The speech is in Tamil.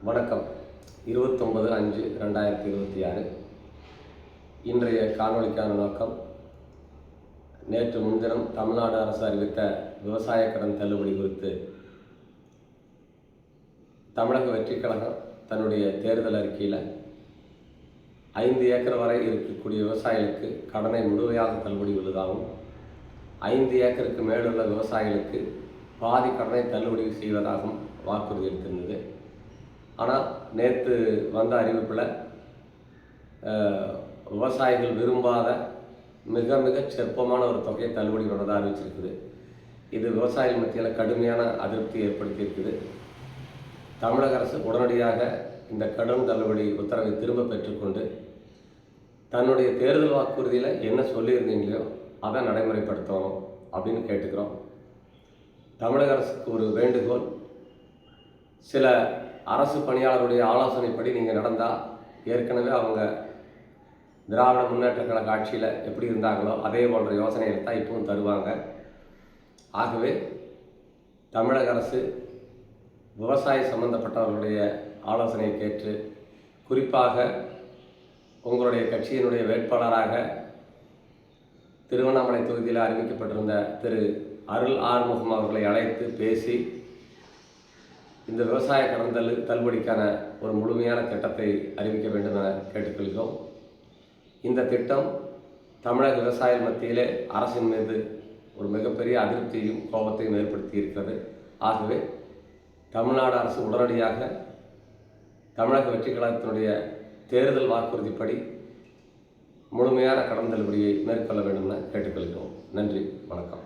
வணக்கம். 29/5/2026 இன்றைய காணொளிக்கான நோக்கம், நேற்று முன்தினம் தமிழ்நாடு அரசு அறிவித்த விவசாய கடன் தள்ளுபடி குறித்து தமிழக வெற்றிக் கழகம் தன்னுடைய தேர்தல் அறிக்கையில் 5 ஏக்கர் வரை இருக்கக்கூடிய விவசாயிகளுக்கு கடனை முழுமையாக தள்ளுபடி உள்ளதாகவும், 5 ஏக்கருக்கு மேலுள்ள விவசாயிகளுக்கு பாதி கடனை தள்ளுபடி செய்வதாகவும் வாக்குறுதி அளித்திருந்தது. ஆனால் நேற்று வந்த அறிவிப்பில் விவசாயிகள் விரும்பாத மிக சொற்பமான ஒரு தொகையை தள்ளுபடி பண்ணதாக அறிவிச்சிருக்குது. இது விவசாயிகள் மத்தியில் கடுமையான அதிருப்தி ஏற்படுத்தியிருக்குது. தமிழக அரசு உடனடியாக இந்த கடன் தள்ளுபடி உத்தரவை திரும்ப பெற்றுக்கொண்டு தன்னுடைய தேர்தல் வாக்குறுதியில் என்ன சொல்லியிருந்தீங்களோ அதை நடைமுறைப்படுத்தணும் அப்படின்னு கேட்டுக்கிறோம். தமிழக அரசுக்கு ஒரு வேண்டுகோள், சில அரசு பணியாளருடைய ஆலோசனைப்படி நீங்கள் நடந்தால், ஏற்கனவே அவங்க திராவிட முன்னேற்ற கழக ஆட்சியில் எப்படி இருந்தாங்களோ அதே போன்ற யோசனைகளை தான் இப்பவும் தருவாங்க. ஆகவே தமிழக அரசு விவசாய சம்பந்தப்பட்டவர்களுடைய ஆலோசனையை கேட்டு, குறிப்பாக உங்களுடைய கட்சியினுடைய வேட்பாளராக திருவண்ணாமலை தொகுதியில் அறிவிக்கப்பட்டிருந்த திரு அருள் ஆறுமுகம் அவர்களை அழைத்து பேசி இந்த விவசாய கடன் தள்ளுபடிக்கான ஒரு முழுமையான திட்டத்தை அறிவிக்க வேண்டும் என கேட்டுக்கொள்கிறோம். இந்த திட்டம் தமிழக விவசாயிகள் மத்தியிலே அரசின் மீது ஒரு மிகப்பெரிய அதிருப்தியையும் கோபத்தையும் ஏற்படுத்தி இருக்கிறது. ஆகவே தமிழ்நாடு அரசு உடனடியாக தமிழக வெற்றிக் கழகத்தினுடைய தேர்தல் வாக்குறுதிப்படி முழுமையான கடன் தள்ளுபடியை மேற்கொள்ள வேண்டும் என கேட்டுக்கொள்கிறோம். நன்றி, வணக்கம்.